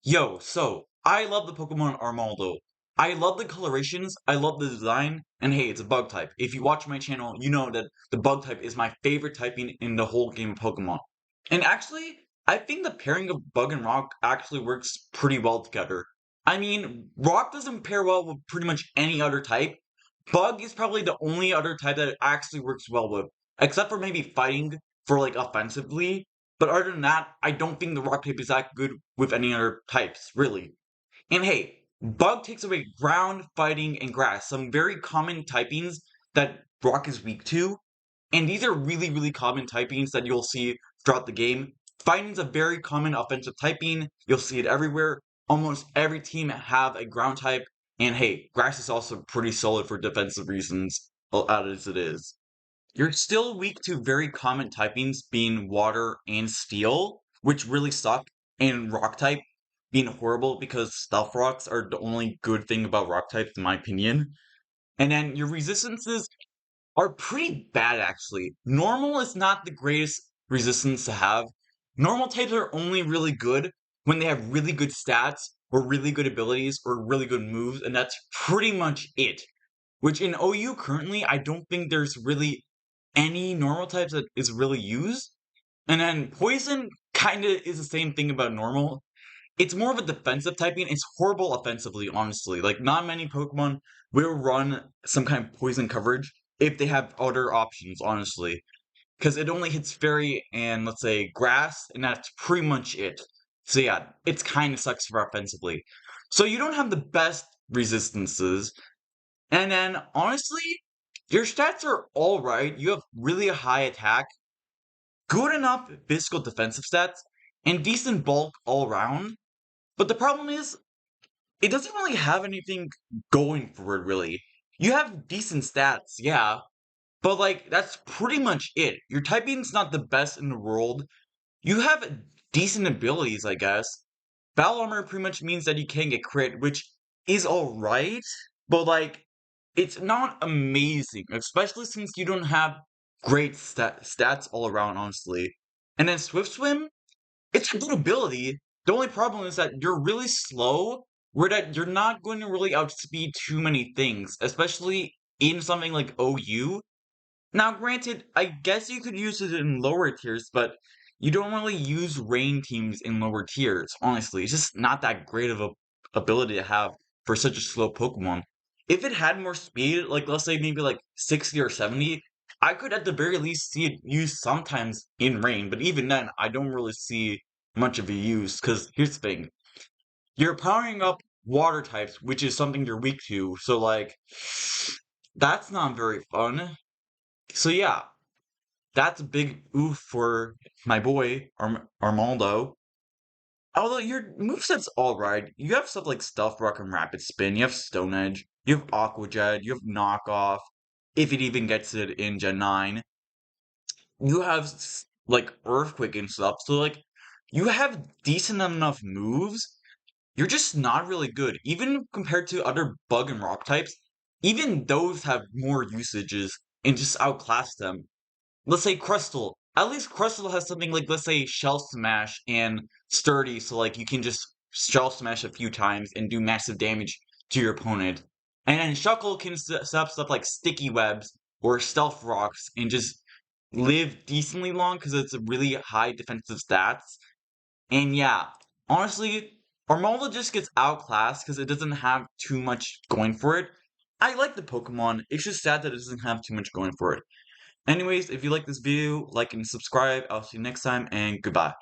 So I love the Pokemon Armaldo. I love the colorations, I love the design, and hey, it's a bug type. If you watch my channel, you know that the bug type is my favorite typing in the whole game of Pokemon. And actually, I think the pairing of Bug and Rock actually works pretty well together. I mean, Rock doesn't pair well with pretty much any other type. Bug is probably the only other type that it actually works well with, except for maybe fighting for like offensively. But other than that, I don't think the Rock type is that good with any other types, really. And hey, Bug takes away ground, fighting, and grass, some very common typings that Rock is weak to. And these are really, really common typings that you'll see throughout the game. Fighting is a very common offensive typing. You'll see it everywhere. Almost every team have a ground type. And hey, grass is also pretty solid for defensive reasons, as it is. You're still weak to very common typings being water and steel, which really suck, and rock type being horrible because stealth rocks are the only good thing about rock types, in my opinion. And then your resistances are pretty bad, actually. Normal is not the greatest resistance to have. Normal types are only really good when they have really good stats, or really good abilities, or really good moves, and that's pretty much it. Which in OU currently, I don't think there's really any normal types that is really used. And then poison kinda is the same thing about normal. It's more of a defensive typing. It's horrible offensively, honestly. Like, not many Pokemon will run some kind of poison coverage if they have other options, honestly. Because it only hits fairy and, let's say, grass, and that's pretty much it. So yeah, it's kinda sucks for offensively. So you don't have the best resistances, and then, honestly, your stats are alright. You have really high attack, good enough physical defensive stats, and decent bulk all around. But the problem is, it doesn't really have anything going for it, really. You have decent stats, yeah, but like, that's pretty much it. Your typing's not the best in the world. You have decent abilities, I guess. Battle armor pretty much means that you can get crit, which is alright, but like, it's not amazing, especially since you don't have great stats all around, honestly. And then Swift Swim, it's a good ability. The only problem is that you're really slow, where that you're not going to really outspeed too many things, especially in something like OU. Now, granted, I guess you could use it in lower tiers, but you don't really use rain teams in lower tiers, honestly. It's just not that great of a ability to have for such a slow Pokemon. If it had more speed, like let's say maybe like 60 or 70, I could at the very least see it used sometimes in rain, but even then, I don't really see much of a use, because here's the thing. You're powering up water types, which is something you're weak to, so like, that's not very fun. So yeah, that's a big oof for my boy, Armaldo. Although your moveset's alright. You have stuff like Stealth Rock and Rapid Spin, you have Stone Edge, you have Aqua Jet, you have Knockoff, if it even gets it in Gen 9. You have, like, Earthquake and stuff, so, like, you have decent enough moves. You're just not really good. Even compared to other Bug and Rock types, even those have more usages and just outclass them. Let's say Crystal. At least Crystal has something like, let's say, Shell Smash and Sturdy, so like you can just Shell Smash a few times and do massive damage to your opponent. And then Shuckle can set up stuff like Sticky Webs or Stealth Rocks and just live decently long because it's a really high defensive stats. And yeah, honestly, Armaldo just gets outclassed because it doesn't have too much going for it. I like the Pokemon, it's just sad that it doesn't have too much going for it. Anyways, if you like this video, like and subscribe. I'll see you next time, and goodbye.